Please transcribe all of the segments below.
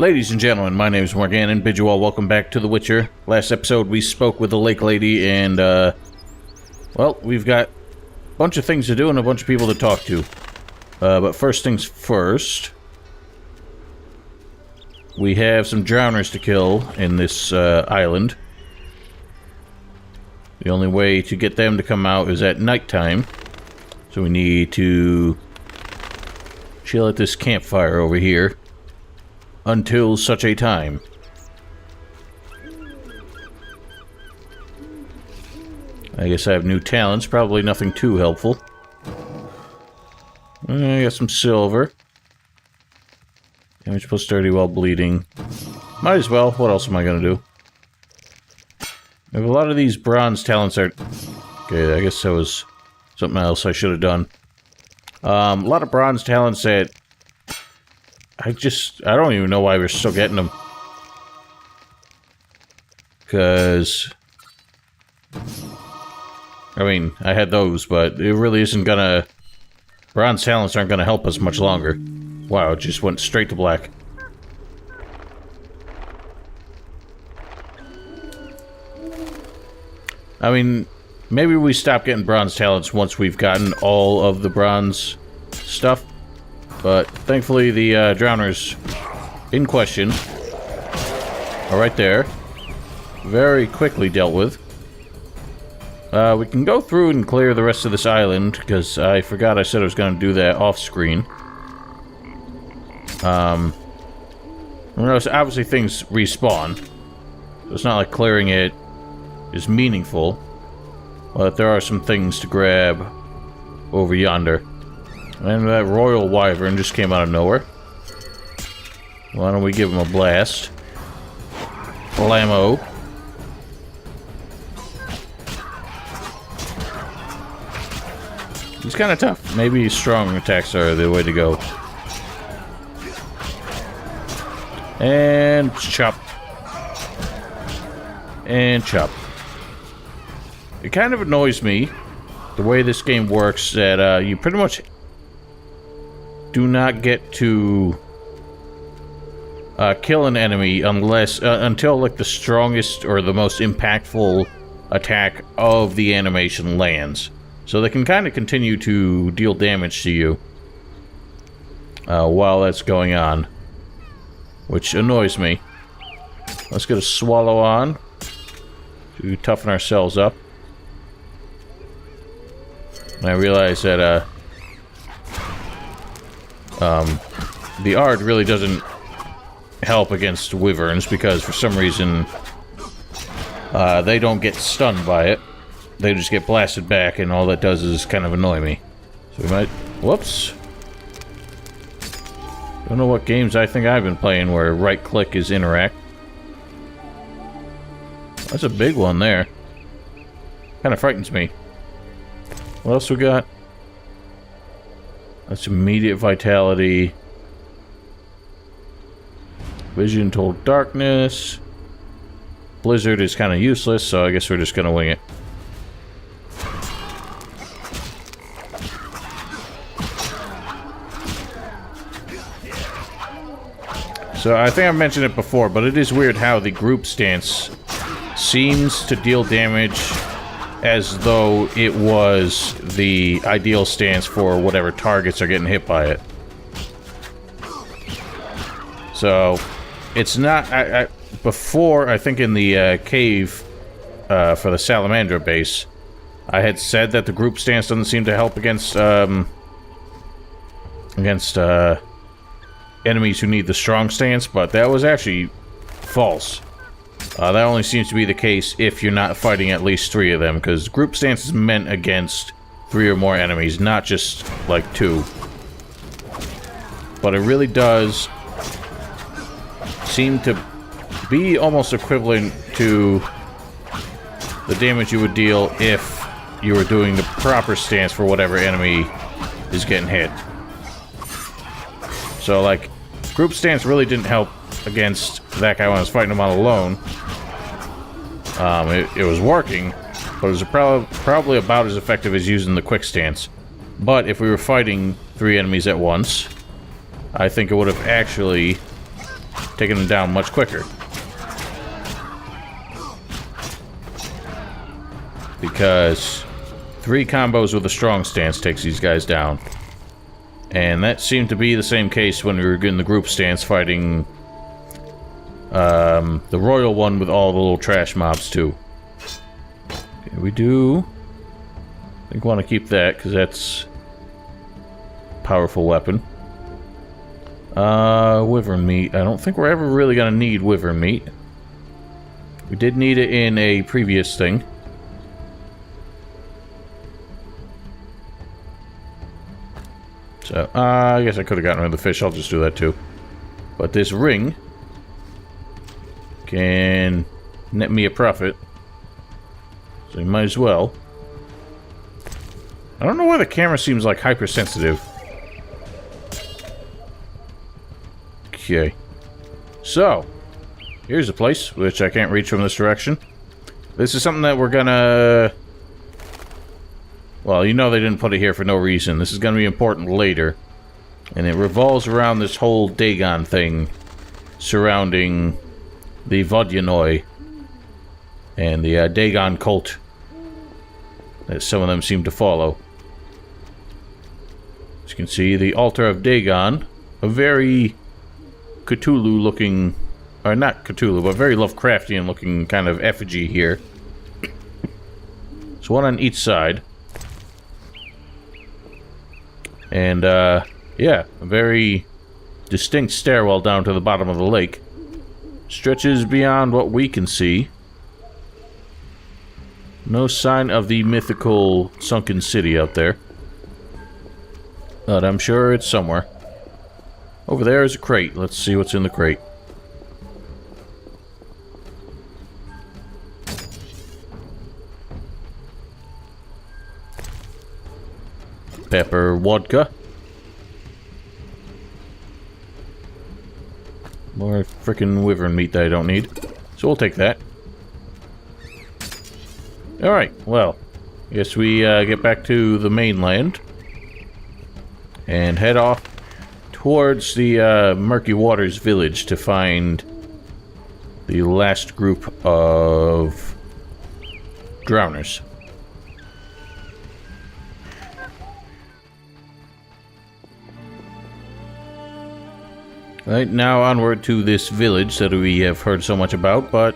Ladies and gentlemen, my name is Morgan, and bid you all welcome back to The Witcher. Last episode, we spoke with the Lake Lady, and, well, we've got a bunch of things to do and a bunch of people to talk to. But first things first, we have some drowners to kill in this, island. The only way to get them to come out is at nighttime. So we need to chill at this campfire over here until such a time. I guess I have new talents, probably nothing too helpful. I got some silver. Damage plus 30 while bleeding. Might as well, what else am I gonna do? If a lot of these bronze talents are... Okay, I guess that was something else I should have done. A lot of bronze talents that I don't even know why we're still getting them. Because... I mean, I had those, but it really isn't gonna... Bronze talents aren't gonna help us much longer. Wow, it just went straight to black. I mean, maybe we stop getting bronze talents once we've gotten all of the bronze stuff. But thankfully, the drowners in question are right there. Very quickly dealt with. We can go through and clear the rest of this island, because I forgot I said I was going to do that off-screen. Obviously things respawn. So it's not like clearing it is meaningful. But there are some things to grab over yonder. And that royal wyvern just came out of nowhere. Why don't we give him a blast? Blammo. He's kind of tough. Maybe strong attacks are the way to go. And chop. And chop. It kind of annoys me, the way this game works, that you pretty much do not get to kill an enemy unless until like the strongest or the most impactful attack of the animation lands. So they can kind of continue to deal damage to you while that's going on, which annoys me. Let's get a swallow on to toughen ourselves up. And I realize that the art really doesn't help against wyverns because for some reason they don't get stunned by it. They just get blasted back, and all that does is kind of annoy me. So we might... Whoops. Don't know what games I think I've been playing where right-click is interact. That's a big one there. Kind of frightens me. What else we got? That's immediate vitality. Vision total darkness. Blizzard is kind of useless, so I guess we're just gonna wing it. So I think I've mentioned it before, but it is weird how the group stance seems to deal damage as though it was the ideal stance for whatever targets are getting hit by it. So, it's not... before, I think in the cave for the Salamandra base, I had said that the group stance doesn't seem to help against enemies who need the strong stance, but that was actually false. That only seems to be the case if you're not fighting at least 3 of them, because group stance is meant against 3 or more enemies, not just, like, 2. But it really does seem to be almost equivalent to the damage you would deal if you were doing the proper stance for whatever enemy is getting hit. So, like, group stance really didn't help against that guy when I was fighting him all alone. It was working, but it was probably about as effective as using the quick stance. But if we were fighting 3 enemies at once, I think it would have actually taking them down much quicker. Because 3 combos with a strong stance takes these guys down. And that seemed to be the same case when we were in the group stance fighting the royal one with all the little trash mobs too. Okay, we do... I think we want to keep that, because that's a powerful weapon. Wyvern meat. I don't think we're ever really going to need wyvern meat. We did need it in a previous thing. So, I guess I could have gotten rid of the fish. I'll just do that too. But this ring can net me a profit. So you might as well. I don't know why the camera seems like hypersensitive. Okay. So, here's a place which I can't reach from this direction. This is something that we're gonna... Well, you know they didn't put it here for no reason. This is gonna be important later. And it revolves around this whole Dagon thing surrounding the Vodyanoi and the Dagon cult that some of them seem to follow. As you can see, the altar of Dagon, a very Cthulhu-looking, or not Cthulhu, but very Lovecraftian-looking kind of effigy here. So one on each side. And, yeah, a very distinct stairwell down to the bottom of the lake. Stretches beyond what we can see. No sign of the mythical sunken city out there. But I'm sure it's somewhere. Over there is a crate. Let's see what's in the crate. Pepper vodka. More frickin' wyvern meat that I don't need. So we'll take that. Alright, well. I guess we get back to the mainland. And head off towards the Murky Waters village to find the last group of drowners. Right, now onward to this village that we have heard so much about, but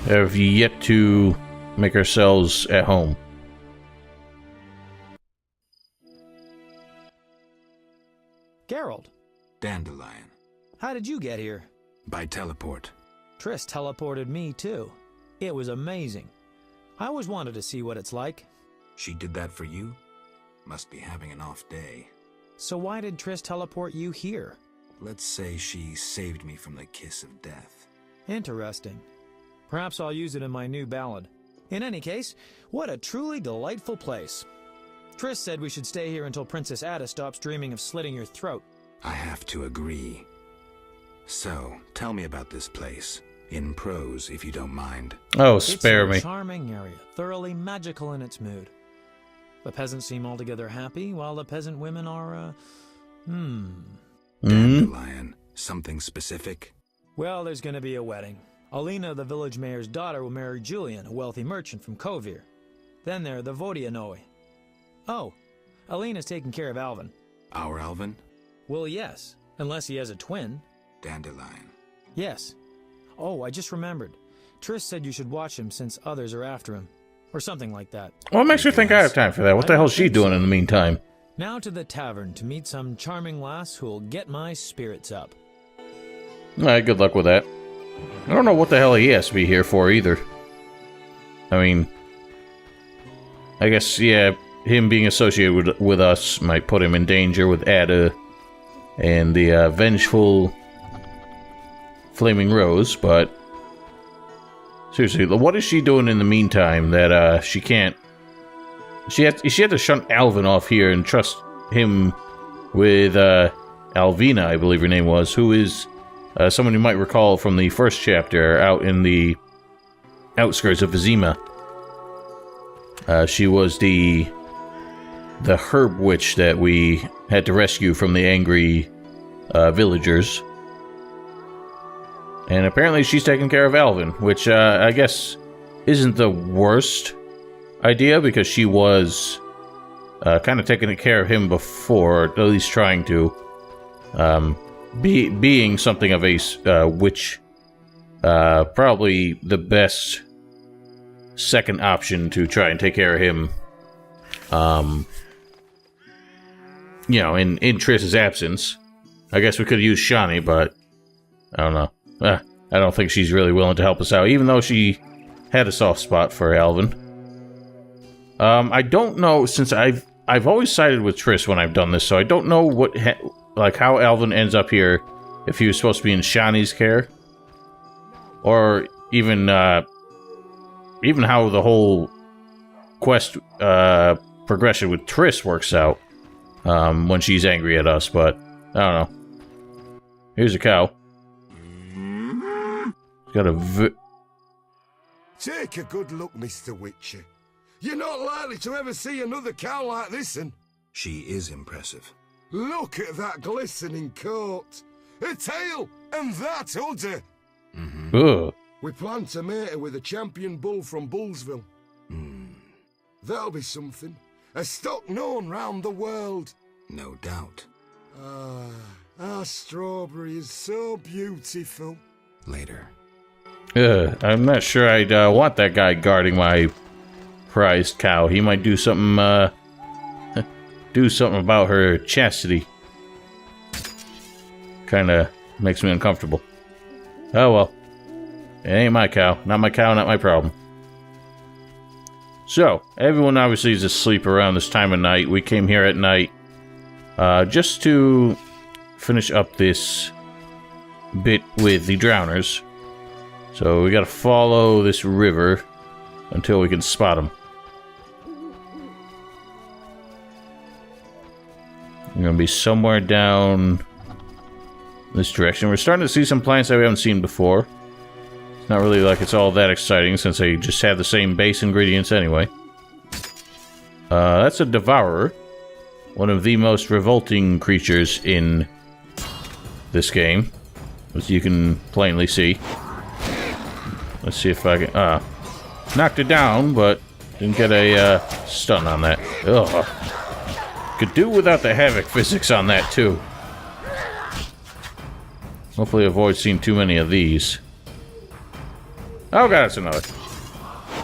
have yet to make ourselves at home. Geralt. Dandelion. How did you get here? By teleport. Triss teleported me, too. It was amazing. I always wanted to see what it's like. She did that for you? Must be having an off day. So why did Triss teleport you here? Let's say she saved me from the kiss of death. Interesting. Perhaps I'll use it in my new ballad. In any case, what a truly delightful place. Triss said we should stay here until Princess Ada stops dreaming of slitting your throat. I have to agree. So, tell me about this place. In prose, if you don't mind. Oh, spare me. It's a charming area, thoroughly magical in its mood. The peasants seem altogether happy, while the peasant women are, Dandelion. Something specific? Well, there's gonna be a wedding. Alina, the village mayor's daughter, will marry Julian, a wealthy merchant from Kovir. Then there are the Vodyanoi. Oh, Alina's taking care of Alvin. Our Alvin? Well, yes, unless he has a twin. Dandelion. Yes. Oh, I just remembered. Triss said you should watch him since others are after him. Or something like that. What makes you think I have time for that? What the hell is she doing in the meantime? Now to the tavern to meet some charming lass who'll get my spirits up. Alright, good luck with that. I don't know what the hell he has to be here for either. I mean... I guess, yeah, him being associated with us might put him in danger with Ada and the vengeful Flaming Rose, but... Seriously, what is she doing in the meantime that she can't... She had to shunt Alvin off here and trust him with Alvina, I believe her name was, who is someone you might recall from the first chapter out in the outskirts of Vizima. She was the herb witch that we had to rescue from the angry villagers. And apparently she's taking care of Alvin, which I guess isn't the worst idea, because she was kind of taking care of him before, at least trying to. Being something of a witch, probably the best second option to try and take care of him. You know, in Triss's absence. I guess we could use Shani, but I don't know. I don't think she's really willing to help us out, even though she had a soft spot for Alvin. I don't know, since I've always sided with Triss when I've done this, so I don't know what like how Alvin ends up here, if he was supposed to be in Shani's care, or even how the whole quest progression with Triss works out when she's angry at us. But I don't know. Here's a cow. It's got a Take a good look, Mr. Witcher. You're not likely to ever see another cow like this one. She is impressive. Look at that glistening coat. A tail, and that udder. Ugh. We plan to mate her with a champion bull from Bullsville. That'll be something. A stock known round the world. No doubt. Our strawberry is so beautiful. Later. I'm not sure I'd want that guy guarding my prized cow. He might do something, do something about her chastity. Kinda makes me uncomfortable. Oh well. It ain't my cow. Not my cow, not my problem. So, everyone obviously is asleep around this time of night. We came here at night just to finish up this bit with the drowners. So we gotta follow this river until we can spot them. We're gonna be somewhere down this direction. We're starting to see some plants that we haven't seen before. It's not really like it's all that exciting since they just have the same base ingredients anyway. That's a devourer. One of the most revolting creatures in this game, as you can plainly see. Let's see if I can... knocked it down, but didn't get a stun on that. Ugh. Could do without the havoc physics on that, too. Hopefully avoid seeing too many of these. Oh god, that's another.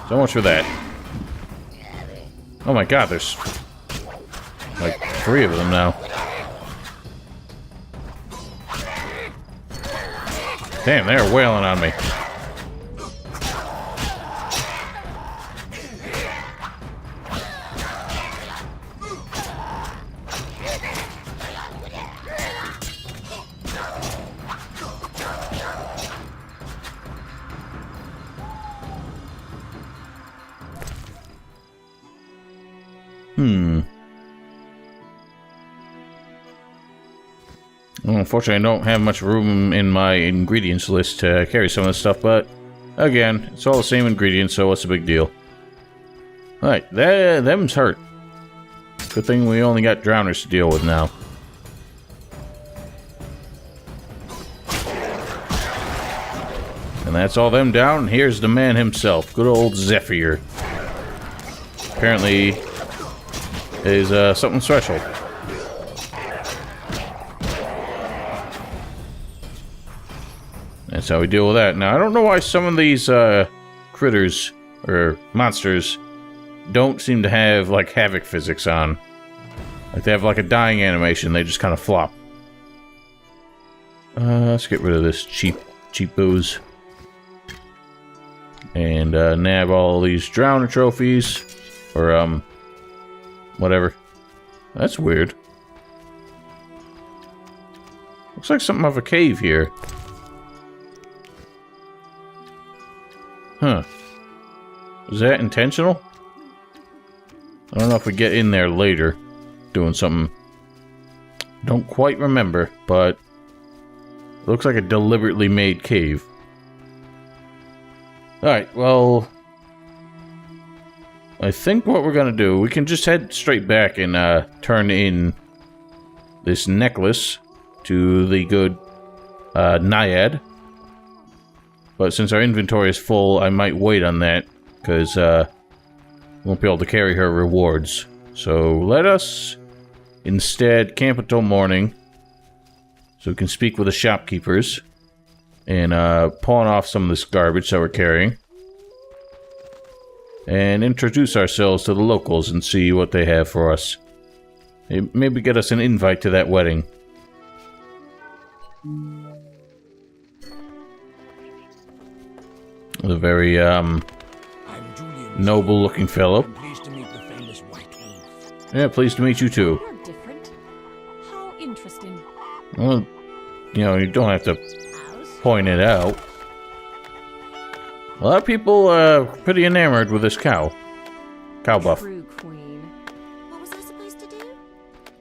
So much for that. Oh my god, there's... like 3 of them now. Damn, they're wailing on me. Well, unfortunately, I don't have much room in my ingredients list to carry some of this stuff, but again, it's all the same ingredients, so what's the big deal? Alright, them's hurt. Good thing we only got drowners to deal with now. And that's all them down, and here's the man himself, good old Zephyr. Apparently, is something special. That's how we deal with that. Now, I don't know why some of these critters, or monsters, don't seem to have, like, havoc physics on. Like, they have, like, a dying animation, they just kind of flop. Let's get rid of this cheap booze. And, nab all these drowner trophies. Or, whatever. That's weird. Looks like something of a cave here. Huh. Is that intentional? I don't know if we get in there later doing something. Don't quite remember, but it looks like a deliberately made cave. Alright, well, I think what we're gonna do, we can just head straight back and turn in this necklace to the good Naiad. But since our inventory is full, I might wait on that, because won't be able to carry her rewards. So let us instead camp until morning, so we can speak with the shopkeepers and pawn off some of this garbage that we're carrying, and introduce ourselves to the locals and see what they have for us. Maybe get us an invite to that wedding. A very noble-looking fellow. Pleased to meet the famous White Wolf. Yeah, pleased to meet you too. You're different. How interesting. Well, you know, you don't have to point it out. A lot of people are pretty enamored with this cow. Cow buff. True queen. What was I supposed to do?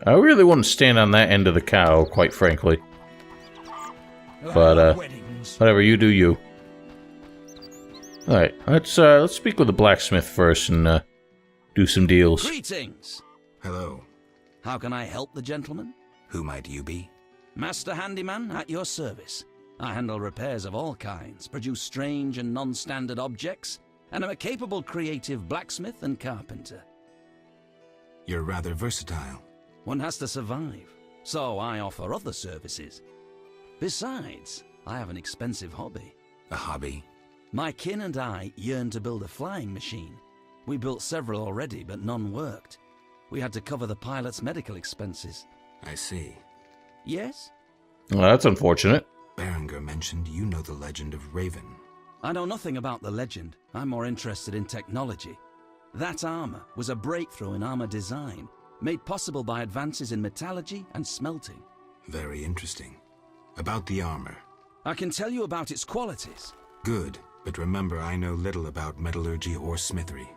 I really wouldn't stand on that end of the cow, quite frankly. But, whatever, you do you. Alright, let's speak with the blacksmith first and, do some deals. Greetings. Hello. How can I help the gentleman? Who might you be? Master Handyman at your service. I handle repairs of all kinds, produce strange and non-standard objects, and am a capable creative blacksmith and carpenter. You're rather versatile. One has to survive, so I offer other services. Besides, I have an expensive hobby. A hobby? My kin and I yearn to build a flying machine. We built several already, but none worked. We had to cover the pilot's medical expenses. I see. Yes? Well, that's unfortunate. Berenger mentioned you know the legend of Raven. I know nothing about the legend. I'm more interested in technology. That armor was a breakthrough in armor design, made possible by advances in metallurgy and smelting. Very interesting. About the armor. I can tell you about its qualities. Good, but remember I know little about metallurgy or smithery.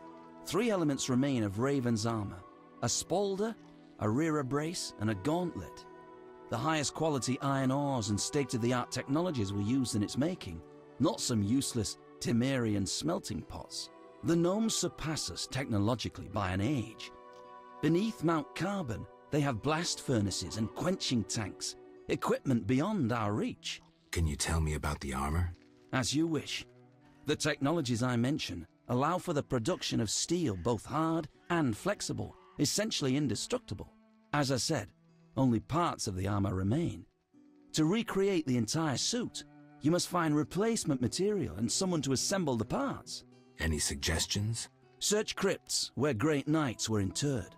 3 elements remain of Raven's armor: a spalder, a rear brace, and a gauntlet. The highest quality iron ores and state-of-the-art technologies were used in its making, not some useless Temerian smelting pots. The gnomes surpass us technologically by an age. Beneath Mount Carbon, they have blast furnaces and quenching tanks, equipment beyond our reach. Can you tell me about the armor? As you wish. The technologies I mention allow for the production of steel both hard and flexible, essentially indestructible. As I said, only parts of the armor remain. To recreate the entire suit, you must find replacement material and someone to assemble the parts. Any suggestions? Search crypts where great knights were interred.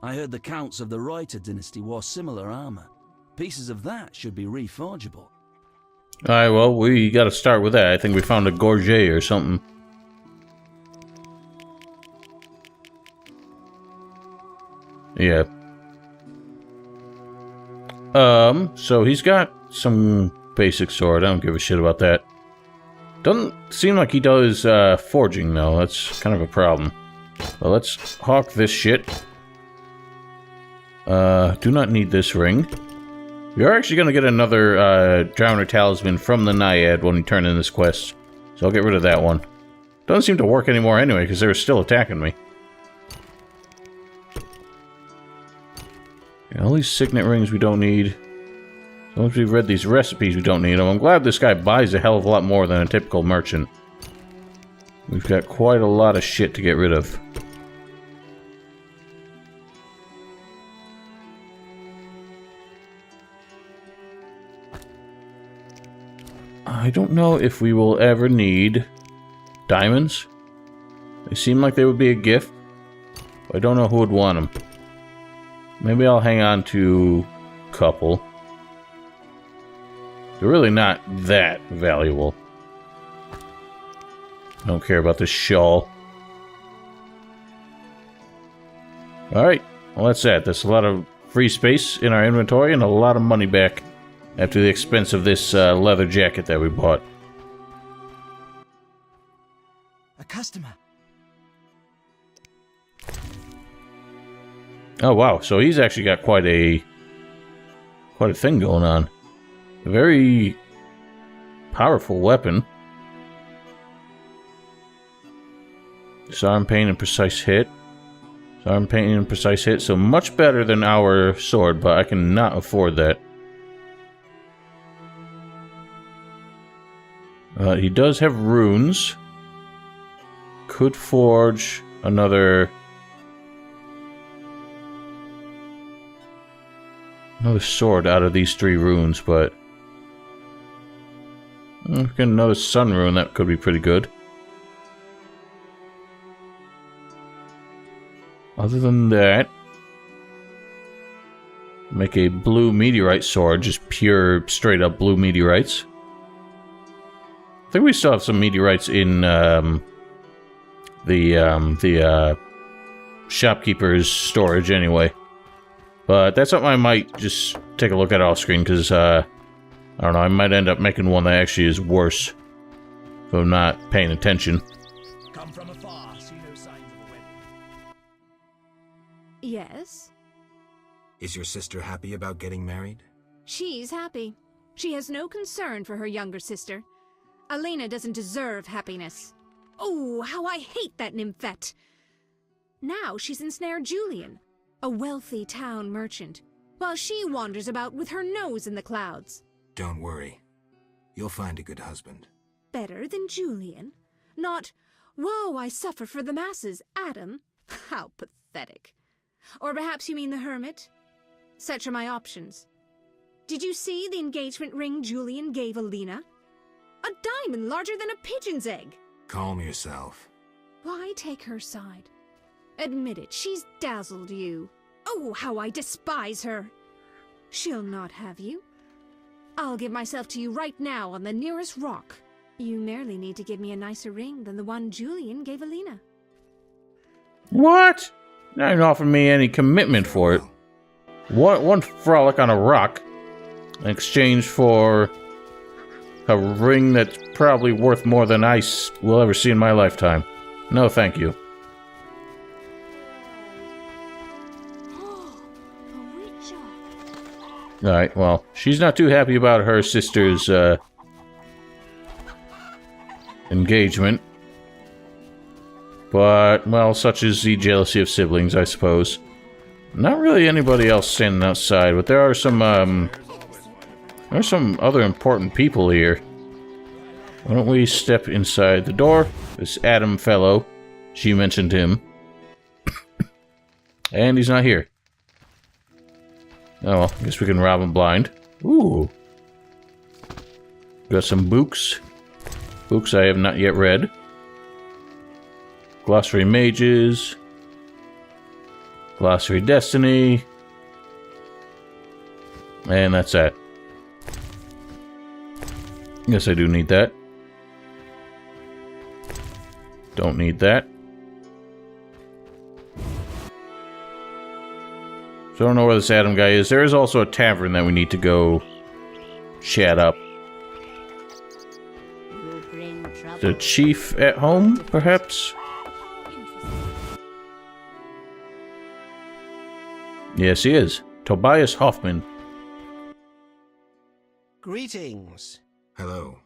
I heard the counts of the Reuter dynasty wore similar armor. Pieces of that should be reforgeable. Alright, well, we gotta start with that. I think we found a gorget or something. Yeah. So he's got some basic sword. I don't give a shit about that. Doesn't seem like he does, forging, though. That's kind of a problem. Well, let's hawk this shit. Do not need this ring. We are actually going to get another, Drowner Talisman from the Naiad when we turn in this quest. So I'll get rid of that one. Doesn't seem to work anymore anyway, because they were still attacking me. Yeah, all these signet rings we don't need. Once we've read these recipes, we don't need them. I'm glad this guy buys a hell of a lot more than a typical merchant. We've got quite a lot of shit to get rid of. I don't know if we will ever need diamonds. They seem like they would be a gift. But I don't know who would want them. Maybe I'll hang on to a couple. They're really not that valuable. I don't care about this shawl. Alright, well that's that. That's a lot of free space in our inventory and a lot of money back after the expense of this leather jacket that we bought. A customer. Oh wow, so he's actually got quite a thing going on. A very powerful weapon. Disarm, pain, and precise hit. Disarm, pain, and precise hit. So much better than our sword, but I cannot afford that. He does have runes. Could forge another sword out of these 3 runes, but get another sun rune, that could be pretty good. Other than that, make a blue meteorite sword, just pure, straight up blue meteorites. I think we still have some meteorites in the shopkeeper's storage anyway. But that's something I might just take a look at off screen, because I don't know, I might end up making one that actually is worse if I'm not paying attention. Come from afar, see no signs of a wedding. Yes? Is your sister happy about getting married? She's happy. She has no concern for her younger sister. Elena doesn't deserve happiness. Oh, how I hate that nymphette! Now she's ensnared Julian, a wealthy town merchant, while she wanders about with her nose in the clouds. Don't worry. You'll find a good husband. Better than Julian? Not, woe, I suffer for the masses, Adam? How pathetic. Or perhaps you mean the hermit? Such are my options. Did you see the engagement ring Julian gave Alina? A diamond larger than a pigeon's egg. Calm yourself. Why take her side? Admit it, she's dazzled you. Oh, how I despise her. She'll not have you. I'll give myself to you right now on the nearest rock. You merely need to give me a nicer ring than the one Julian gave Alina. What? Not even offering me any commitment for it. One frolic on a rock in exchange for a ring that's probably worth more than I will ever see in my lifetime. No, thank you. Alright, well, she's not too happy about her sister's engagement. But, well, such is the jealousy of siblings, I suppose. Not really anybody else standing outside, but there are some other important people here. Why don't we step inside the door? This Adam fellow, she mentioned him. And he's not here. Oh well, I guess we can rob him blind. Ooh. Got some books. Books I have not yet read. Glossary Mages. Glossary Destiny. And that's that. Guess I do need that. Don't need that. So I don't know where this Adam guy is. There is also a tavern that we need to go chat up. The chief at home, perhaps? Yes, he is. Tobias Hoffman. Greetings. Hello.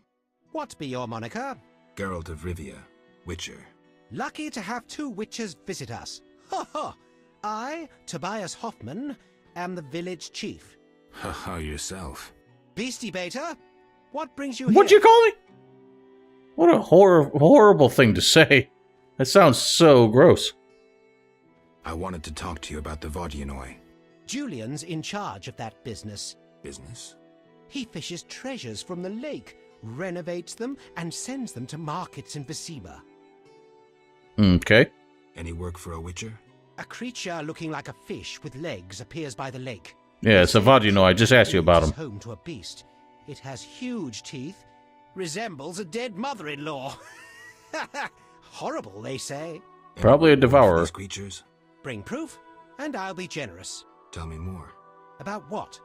What be your moniker? Geralt of Rivia, Witcher. Lucky to have 2 witches visit us. Ha ha! I, Tobias Hoffman, am the village chief. Haha, yourself. Beastie Beta, what brings you here? What'd you call me? What a horrible thing to say. That sounds so gross. I wanted to talk to you about the Vodyanoi. Julian's in charge of that business. Business? He fishes treasures from the lake, renovates them, and sends them to markets in Visima. Okay. Any work for a Witcher? A creature looking like a fish with legs appears by the lake. Yeah, it's a Vodyanoi. I just asked you about him. It's home to a beast. It has huge teeth, resembles a dead mother-in-law. Horrible, they say. Probably a devourer. These creatures? Bring proof, and I'll be generous. Tell me more. About what?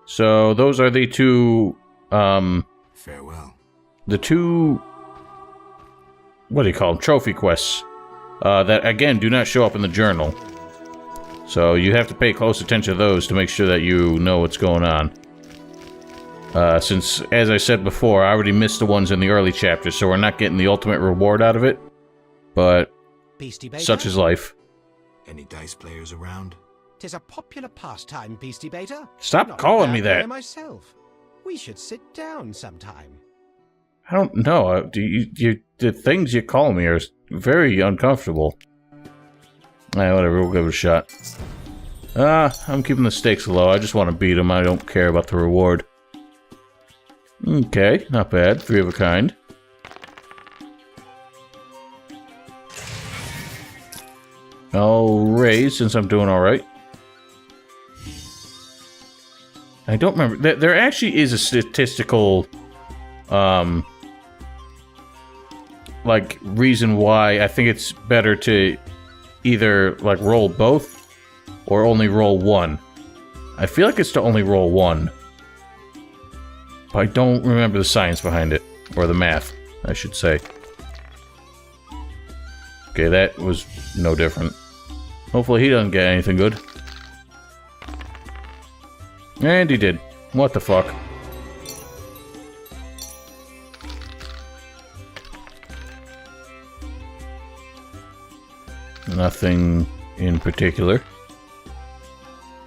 So those are the 2, Farewell. the 2, what do you call them? Trophy quests. That, again, do not show up in the journal. So you have to pay close attention to those to make sure that you know what's going on. Since, as I said before, I already missed the ones in the early chapters, so we're not getting the ultimate reward out of it. But Beastie Beta? such is life. Any dice players around? 'Tis a popular pastime, Beastie Beta. Stop Not a calling bad me that. player myself. We should sit down sometime. I don't know. The things you call me are very uncomfortable. Alright, whatever. We'll give it a shot. I'm keeping the stakes low. I just want to beat him. I don't care about the reward. Okay, not bad. 3 of a kind. I'll raise since I'm doing alright. I don't remember. There actually is a statistical, like, reason why I think it's better to either, like, roll both or only roll 1. I feel like it's to only roll 1. But I don't remember the science behind it. Or the math, I should say. Okay, that was no different. Hopefully he doesn't get anything good. And he did. What the fuck? Nothing in particular.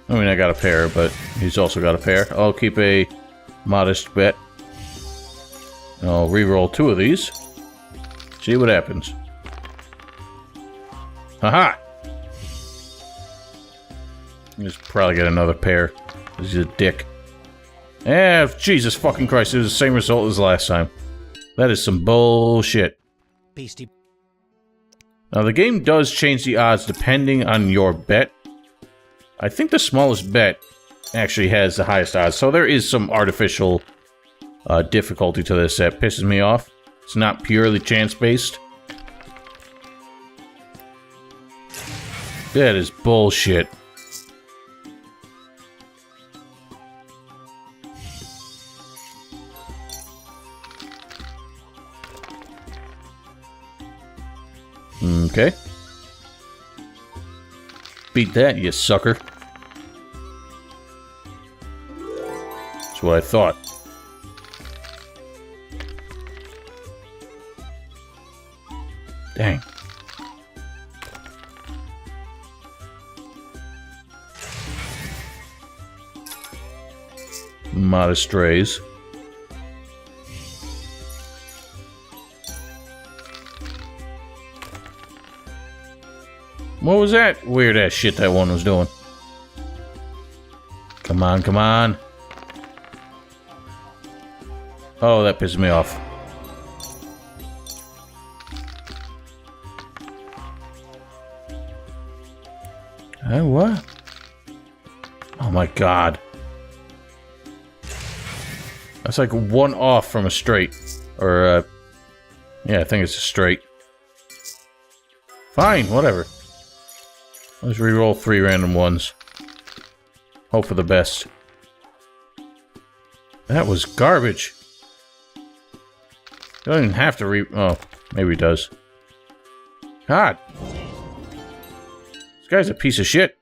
I mean, I got a pair, but he's also got a pair. I'll keep a modest bet. I'll re-roll 2 of these. See what happens. Haha! Just probably get another pair. He's a dick. Jesus fucking Christ, it was the same result as last time. That is some bullshit. Beastie. Now, the game does change the odds depending on your bet. I think the smallest bet actually has the highest odds, so there is some artificial difficulty to this that pisses me off. It's not purely chance-based. That is bullshit. Okay. Beat that, you sucker. That's what I thought. Dang. Modest raise. What was that weird-ass shit that one was doing? Come on, come on. Oh, that pissed me off. What? Oh my god. That's like 1 off from a straight. Or, yeah, I think it's a straight. Fine, whatever. Let's re-roll 3 random ones. Hope for the best. That was garbage. You don't even have to oh, maybe it does. God. This guy's a piece of shit.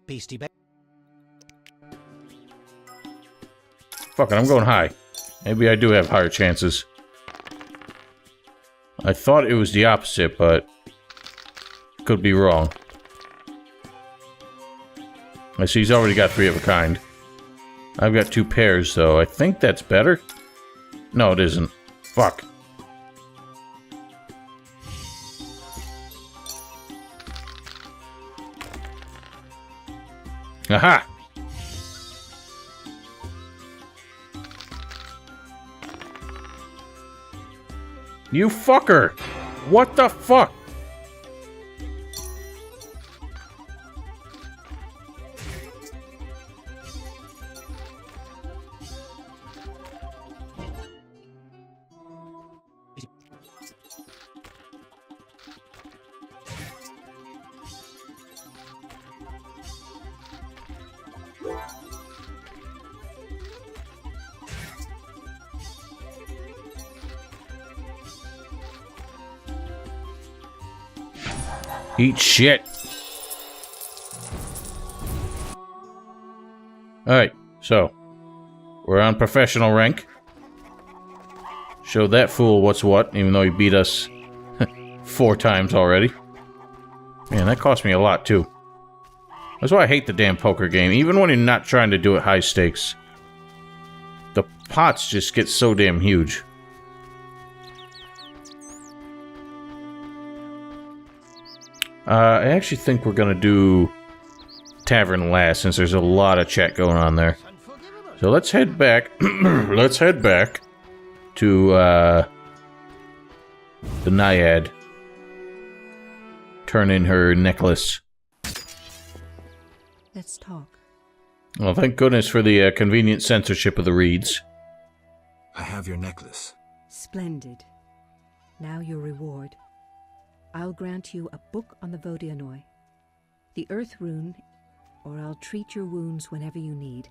Beastie. Fuck it, I'm going high. Maybe I do have higher chances. I thought it was the opposite, but could be wrong. I see he's already got 3 of a kind. I've got 2 pairs, though. I think that's better. No, it isn't. Fuck. Aha! You fucker! What the fuck? Eat shit. Alright, so we're on professional rank. Showed that fool what's what, even though he beat us 4 times already. Man, that cost me a lot too. That's why I hate the damn poker game. Even when you're not trying to do it high stakes, the pots just get so damn huge. I actually think we're gonna do tavern last, since there's a lot of chat going on there. So let's head back. Let's head back to the Naiad. Turn in her necklace. Let's talk. Well, thank goodness for the convenient censorship of the reeds. I have your necklace. Splendid. Now your reward. I'll grant you a book on the Vodianoi, the Earth Rune, or I'll treat your wounds whenever you need.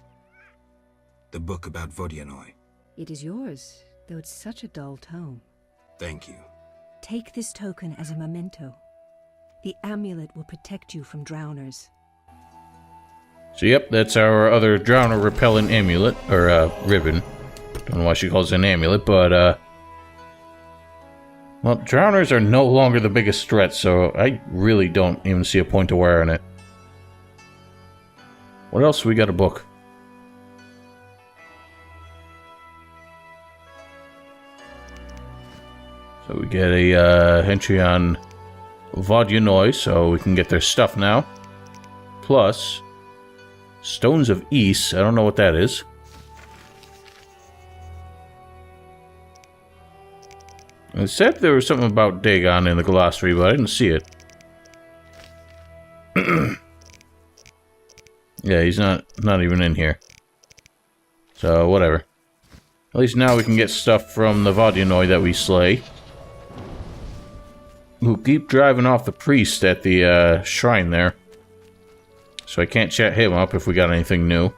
The book about Vodianoi. It is yours, though it's such a dull tome. Thank you. Take this token as a memento. The amulet will protect you from drowners. So yep, that's our other drowner repellent amulet, or ribbon. Don't know why she calls it an amulet, but well, drowners are no longer the biggest threat, so I really don't even see a point to wearing it. What else we got a book? So we get a entry on Vodianoi, so we can get their stuff now. Plus, Stones of East. I don't know what that is. It said there was something about Dagon in the glossary, but I didn't see it. Yeah, he's not even in here. So, whatever. At least now we can get stuff from the Vodianoi that we slay. Who keep driving off the priest at the shrine there. So I can't chat him up if we got anything new.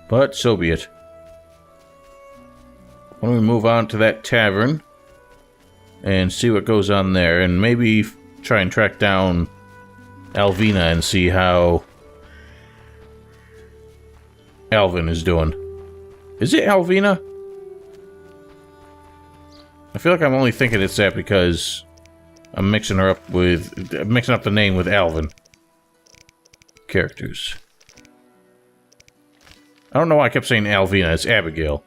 But so be it. Why don't we move on to that tavern and see what goes on there, and maybe try and track down Alvina and see how Alvin is doing. Is it Alvina? I feel like I'm only thinking it's that because I'm mixing up the name with Alvin. Characters. I don't know why I kept saying Alvina. It's Abigail.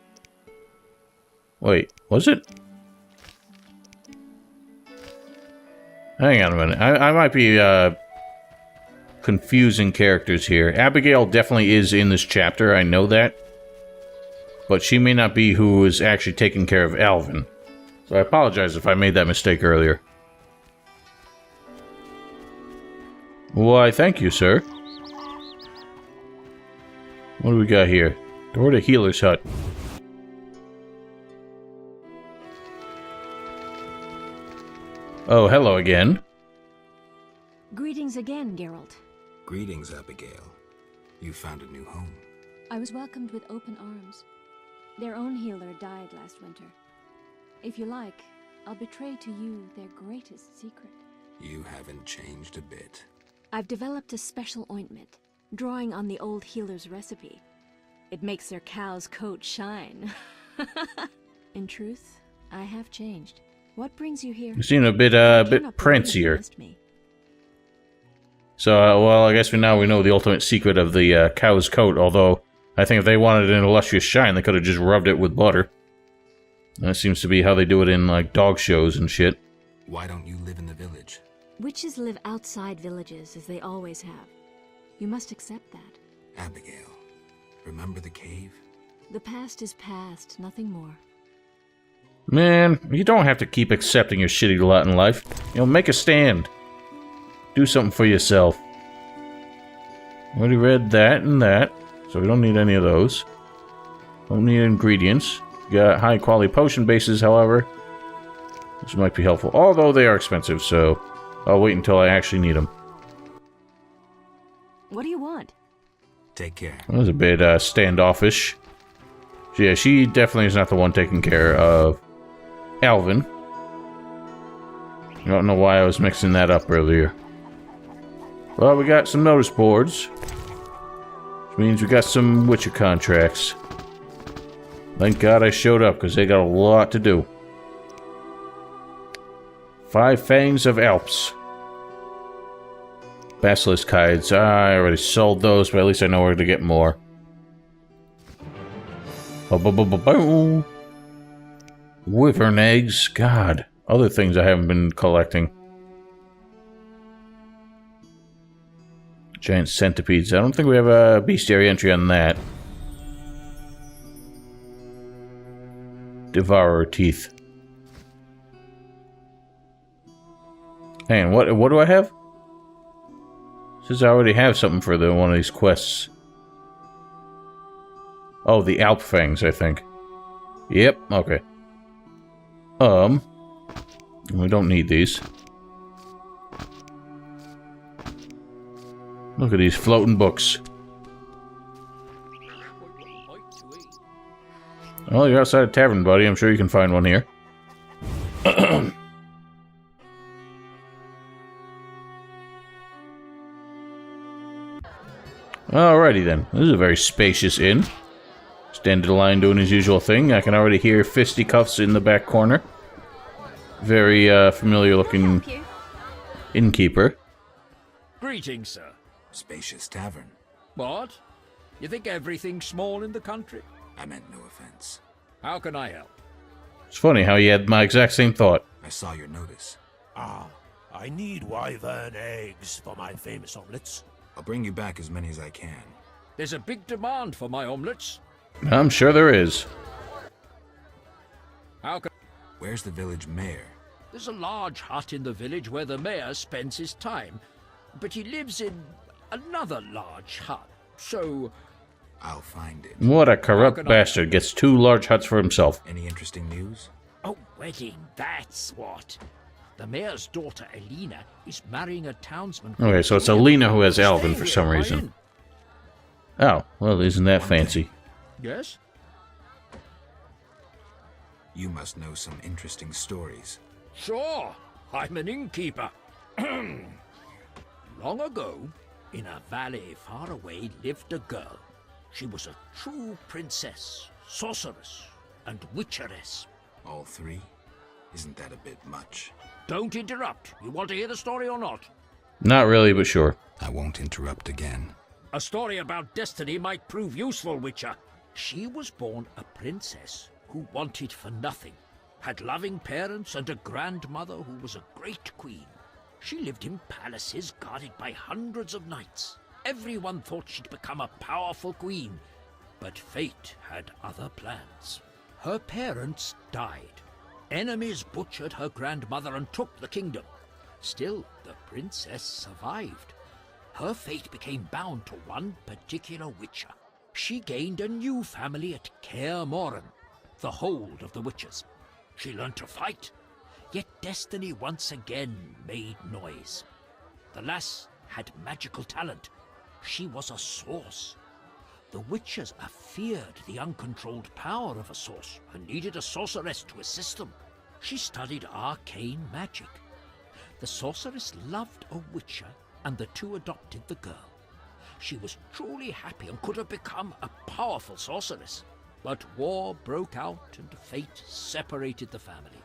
Wait, was it? Hang on a minute. I might be confusing characters here. Abigail definitely is in this chapter. I know that. But she may not be who is actually taking care of Alvin. So I apologize if I made that mistake earlier. Why, thank you, sir. What do we got here? Door to Healer's Hut. Oh, hello again. Greetings again, Geralt. Greetings, Abigail. You found a new home. I was welcomed with open arms. Their own healer died last winter. If you like, I'll betray to you their greatest secret. You haven't changed a bit. I've developed a special ointment, drawing on the old healer's recipe. It makes their cow's coat shine. In truth, I have changed. What brings you here? You seem a bit prancier. So, well, I guess now we know the ultimate secret of the cow's coat, although I think if they wanted an illustrious shine, they could have just rubbed it with butter. That seems to be how they do it in, like, dog shows and shit. Why don't you live in the village? Witches live outside villages, as they always have. You must accept that. Abigail, remember the cave? The past is past, nothing more. Man, you don't have to keep accepting your shitty lot in life. You know, make a stand. Do something for yourself. Already read that and that, so we don't need any of those. Don't need ingredients. Got high quality potion bases, however. This might be helpful, although they are expensive, so I'll wait until I actually need them. What do you want? Take care. That was a bit standoffish. So yeah, she definitely is not the one taking care of Alvin. I don't know why I was mixing that up earlier. Well, we got some notice boards. Which means we got some Witcher contracts. Thank God I showed up, because they got a lot to do. 5 Fangs of Alps. Basilisk hides. I already sold those, but at least I know where to get more. Wyvern eggs. God. Other things I haven't been collecting. Giant centipedes. I don't think we have a bestiary entry on that. Devourer teeth. Hang on, what do I have? It says I already have something for one of these quests. Oh, the Alp Fangs, I think. Yep, okay. We don't need these. Look at these floating books. Well, you're outside a tavern, buddy. I'm sure you can find one here. Alrighty then. This is a very spacious inn. Dandelion doing his usual thing. I can already hear fisticuffs in the back corner. Very familiar looking innkeeper. Greetings, sir. Spacious tavern. What? You think everything's small in the country? I meant no offense. How can I help? It's funny how you had my exact same thought. I saw your notice. I need wyvern eggs for my famous omelets. I'll bring you back as many as I can. There's a big demand for my omelets. I'm sure there is. How can... Where's the village mayor? There's a large hut in the village where the mayor spends his time, but he lives in another large hut, so... I'll find it. What a corrupt bastard gets 2 large huts for himself. Any interesting news? Oh, wedding, that's what. The mayor's daughter, Elena, is marrying a townsman... Okay, so it's Elena who has Alvin for some reason. Oh, well, isn't that fancy? Yes? You must know some interesting stories. Sure, I'm an innkeeper. Long ago, in a valley far away, lived a girl. She was a true princess, sorceress, and witcheress. All 3? Isn't that a bit much? Don't interrupt. You want to hear the story or not? Not really, but sure. I won't interrupt again. A story about destiny might prove useful, Witcher. She was born a princess who wanted for nothing, had loving parents and a grandmother who was a great queen. She lived in palaces guarded by hundreds of knights. Everyone thought she'd become a powerful queen, but fate had other plans. Her parents died. Enemies butchered her grandmother and took the kingdom. Still, the princess survived. Her fate became bound to one particular witcher. She gained a new family at Kaer Morhen, the hold of the witches. She learned to fight, yet destiny once again made noise. The lass had magical talent. She was a source. The witches feared the uncontrolled power of a source and needed a sorceress to assist them. She studied arcane magic. The sorceress loved a witcher, and the two adopted the girl. She was truly happy and could have become a powerful sorceress. But war broke out and fate separated the family.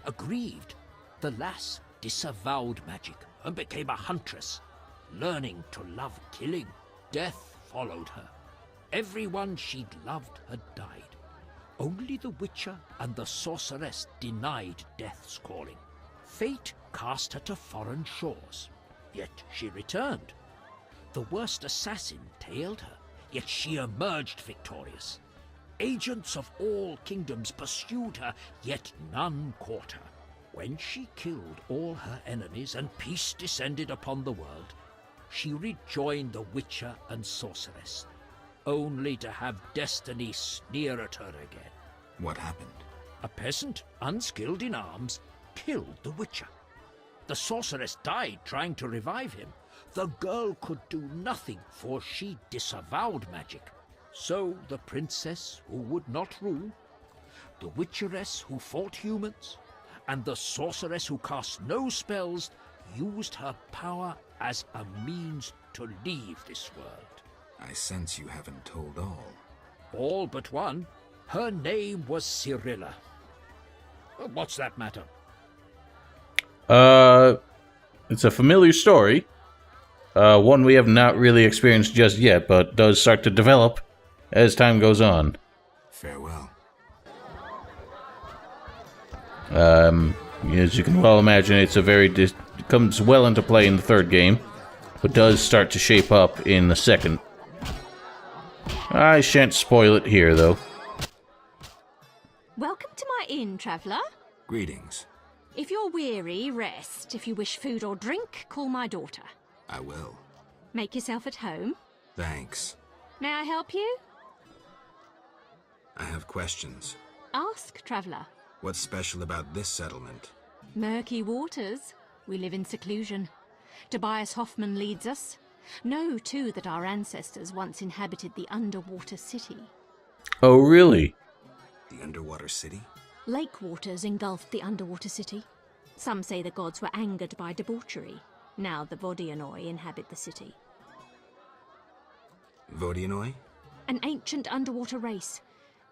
Aggrieved, the lass disavowed magic and became a huntress. Learning to love killing, death followed her. Everyone she'd loved had died. Only the witcher and the sorceress denied death's calling. Fate cast her to foreign shores, yet she returned. The worst assassin tailed her, yet she emerged victorious. Agents of all kingdoms pursued her, yet none caught her. When she killed all her enemies and peace descended upon the world, she rejoined the witcher and sorceress, only to have destiny sneer at her again. What happened? A peasant, unskilled in arms, killed the witcher. The sorceress died trying to revive him. The girl could do nothing, for she disavowed magic. So the princess who would not rule, the witcheress who fought humans, and the sorceress who cast no spells used her power as a means to leave this world. I sense you haven't told all. All but one. Her name was Cyrilla. What's that matter? It's a familiar story. One we have not really experienced just yet, but does start to develop as time goes on. Farewell. As you can well imagine, it's a very comes well into play in the third game. but does start to shape up in the second. I shan't spoil it here, though. Welcome to my inn, traveller. Greetings. If you're weary, rest. If you wish food or drink, call my daughter. I will. Make yourself at home. Thanks. May I help you? I have questions. Ask, traveller. What's special about this settlement? Murky Waters. We live in seclusion. Tobias Hoffman leads us. Know, too, that our ancestors once inhabited the underwater city. Oh, really? The underwater city? Lake waters engulfed the underwater city. Some say the gods were angered by debauchery. Now the Vodianoi inhabit the city. Vodianoi? An ancient underwater race.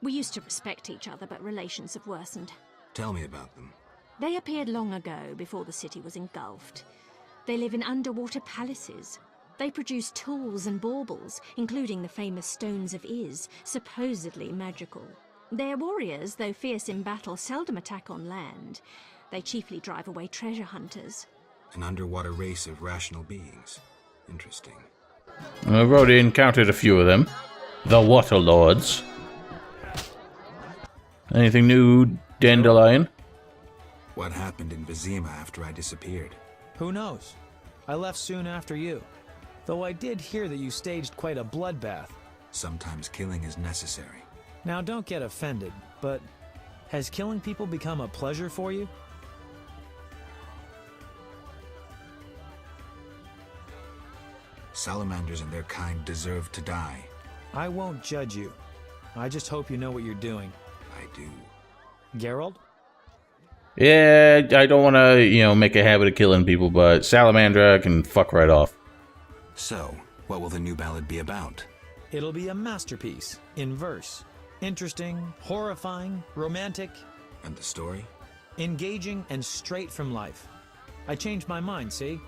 We used to respect each other, but relations have worsened. Tell me about them. They appeared long ago, before the city was engulfed. They live in underwater palaces. They produce tools and baubles, including the famous Stones of Iz, supposedly magical. Their warriors, though fierce in battle, seldom attack on land. They chiefly drive away treasure hunters. An underwater race of rational beings. Interesting. I've already encountered a few of them. The Water Lords. Anything new, Dandelion? What happened in Vizima after I disappeared? Who knows? I left soon after you. Though I did hear that you staged quite a bloodbath. Sometimes killing is necessary. Now don't get offended, but has killing people become a pleasure for you? Salamanders and their kind deserve to die. I won't judge you. I just hope you know what you're doing. I do. Geralt? Yeah, I don't want to, make a habit of killing people, but Salamandra can fuck right off. So, what will the new ballad be about? It'll be a masterpiece, in verse. Interesting, horrifying, romantic. And the story? Engaging and straight from life. I changed my mind, see?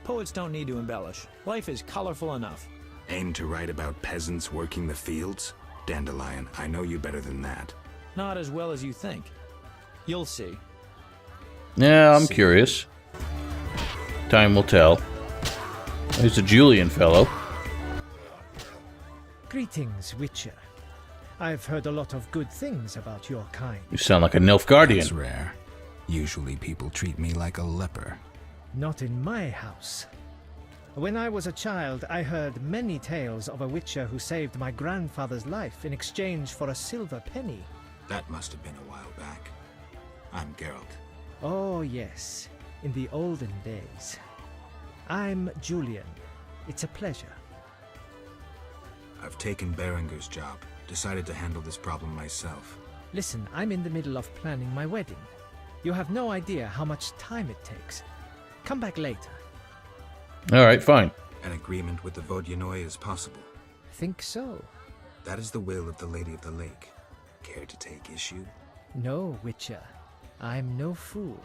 Poets don't need to embellish. Life is colorful enough. Aim to write about peasants working the fields? Dandelion, I know you better than that. Not as well as you think. You'll see. Yeah, I'm curious. Time will tell. There's a Julian fellow. Greetings, Witcher. I've heard a lot of good things about your kind. You sound like a Nilfgaardian. That's rare. Usually people treat me like a leper. Not in my house. When I was a child, I heard many tales of a Witcher who saved my grandfather's life in exchange for a silver penny. That must have been a while back. I'm Geralt. Oh, yes. In the olden days. I'm Julian. It's a pleasure. I've taken Berenger's job. Decided to handle this problem myself. Listen, I'm in the middle of planning my wedding. You have no idea how much time it takes. Come back later. Alright, fine. An agreement with the Vodianoi is possible. Think so? That is the will of the Lady of the Lake. Care to take issue? No, Witcher. I'm no fool.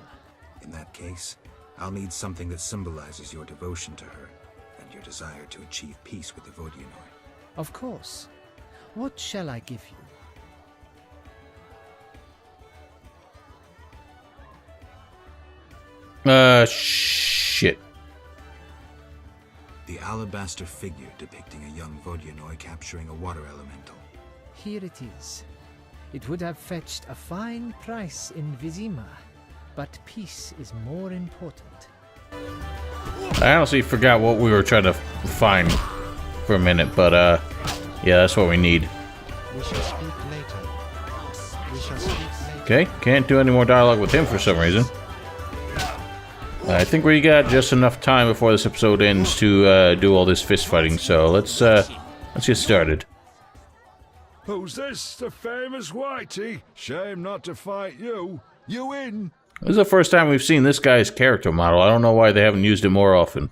In that case, I'll need something that symbolizes your devotion to her and your desire to achieve peace with the Vodianoi. Of course. What shall I give you? Shit. The alabaster figure depicting a young Vodianoi capturing a water elemental. Here it is. It would have fetched a fine price in Vizima, but peace is more important. I honestly forgot what we were trying to find for a minute, but yeah, that's what we need. We shall speak later. We shall speak later. Okay, can't do any more dialogue with him for some reason. I think we got just enough time before this episode ends to do all this fist fighting, so let's get started. Who's this? The famous Whitey? Shame not to fight you. You in? This is the first time we've seen this guy's character model. I don't know why they haven't used it more often.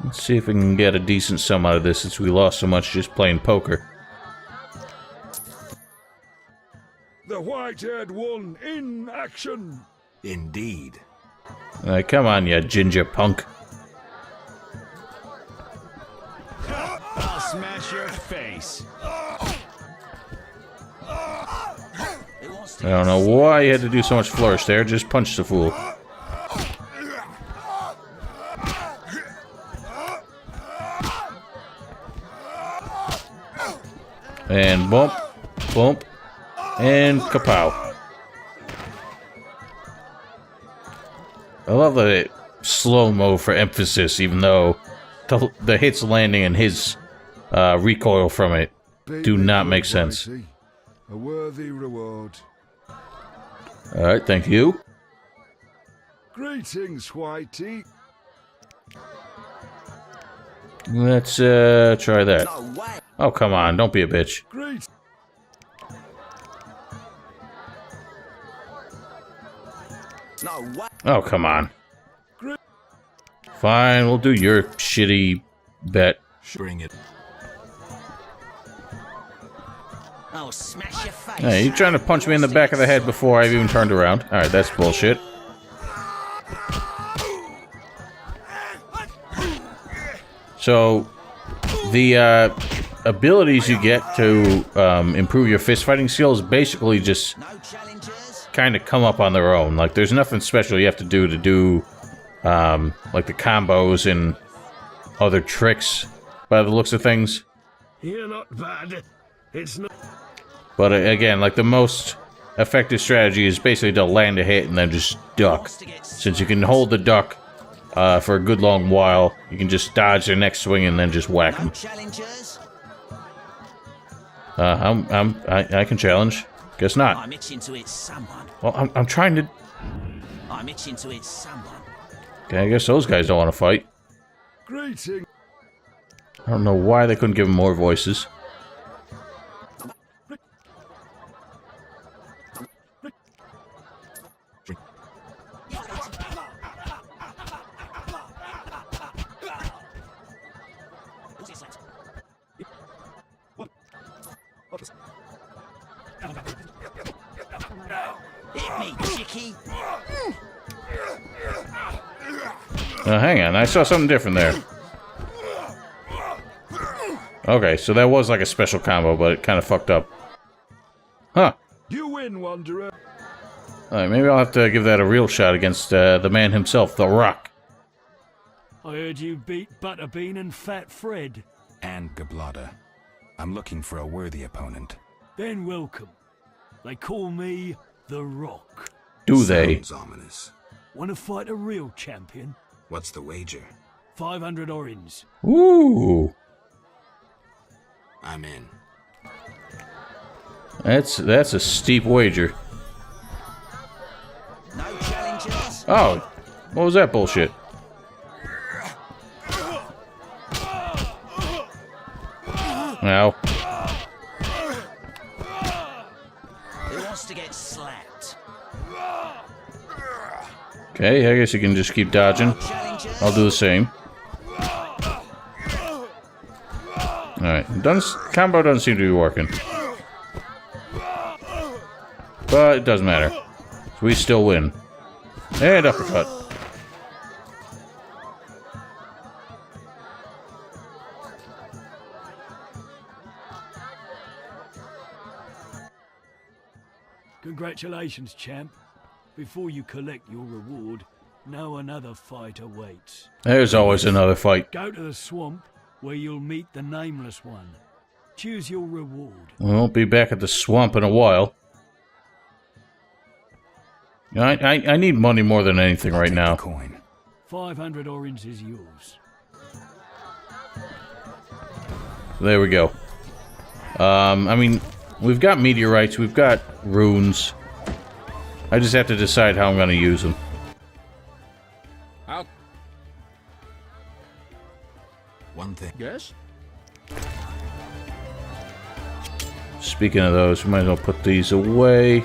Let's see if we can get a decent sum out of this since we lost so much just playing poker. The white-haired one in action. Indeed. Come on, you ginger punk. I'll smash your face. Who wants I don't know why you had to do so much flourish there. Just punch the fool. And bump, bump, and kapow. I love that it slow-mo for emphasis, even though the hits landing and his recoil from it do not make sense. A worthy reward. Alright, thank you. Greetings, Whitey. Let's try that. Oh, come on, don't be a bitch. Great. Oh, come on. Fine, we'll do your shitty bet. Bring it. I'll smash your face. Hey, you trying to punch me in the back of the head before I've even turned around? Alright, that's bullshit. So, the abilities you get to improve your fist fighting skills basically just kind of come up on their own. Like, there's nothing special you have to do like the combos and other tricks by the looks of things. You're not bad. It's not. But again, like the most effective strategy is basically to land a hit and then just duck. Since you can hold the duck for a good long while, you can just dodge their next swing and then just whack them. I can challenge. Guess not. I'm itching to hit someone. Well, I'm trying to. I'm itching to hit someone. Okay, I guess those guys don't want to fight. Greeting. I don't know why they couldn't give them more voices. Hit me, chickie. Hang on, I saw something different there. Okay, so that was like a special combo, but it kind of fucked up. Huh. You win, Wanderer. Alright, maybe I'll have to give that a real shot against the man himself, The Rock. I heard you beat Butterbean and Fat Fred. And Gablada. I'm looking for a worthy opponent. Then welcome. They call me The Rock. Do they? Sounds ominous. Want to fight a real champion? What's the wager? 500 orange. Ooh. I'm in. That's a steep wager. No challengers. Oh, what was that bullshit? Now. Who wants to get slapped? Okay, I guess you can just keep dodging. I'll do the same. Alright, combo doesn't seem to be working. But it doesn't matter. We still win. And uppercut. Congratulations, champ. Before you collect your reward, know another fight awaits. There's always another fight. Go to the swamp, where you'll meet the Nameless One. Choose your reward. We won't be back at the swamp in a while. I need money more than anything right now. 500 orange is yours. There we go. I mean, we've got meteorites, we've got runes. I just have to decide how I'm going to use them. One thing. Yes? Speaking of those, we might as well put these away.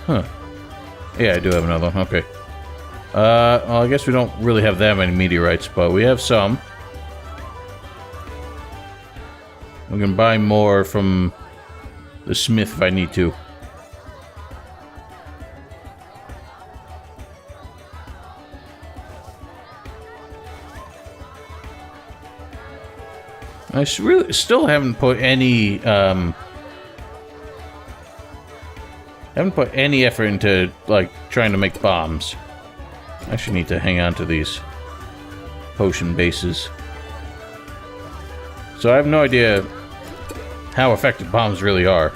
Huh. Yeah, I do have another one. Okay. Well, I guess we don't really have that many meteorites, but we have some. We can buy more from the smith if I need to. I really still haven't put any effort into like trying to make bombs. I actually need to hang on to these potion bases. So I have no idea how effective bombs really are.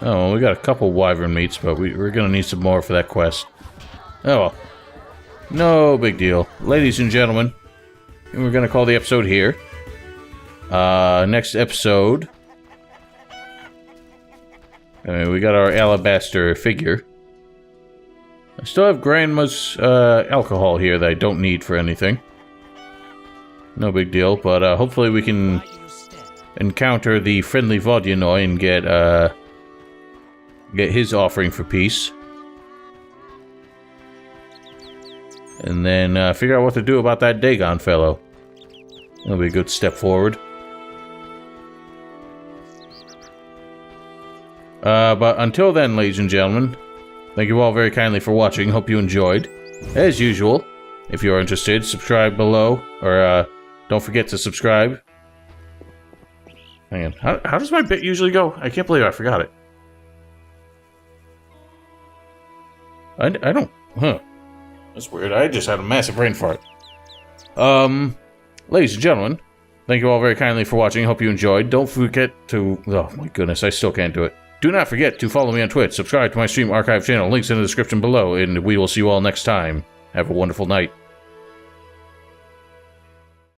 Oh, well, we got a couple wyvern meats, but we're gonna need some more for that quest. Oh well. No big deal. Ladies and gentlemen, we're gonna call the episode here. Next episode... we got our alabaster figure. I still have Grandma's alcohol here that I don't need for anything. No big deal, but hopefully we can encounter the friendly Vodyanoi and get his offering for peace. And then figure out what to do about that Dagon fellow. That'll be a good step forward. But until then, ladies and gentlemen, thank you all very kindly for watching. Hope you enjoyed. As usual, if you're interested, subscribe below, or don't forget to subscribe. Hang on, how does my bit usually go? I can't believe I forgot it. I don't, That's weird. I just had a massive brain fart. Ladies and gentlemen, thank you all very kindly for watching. Hope you enjoyed. Don't forget to... Oh my goodness, I still can't do it. Do not forget to follow me on Twitch, subscribe to my stream archive channel, links in the description below, and we will see you all next time. Have a wonderful night.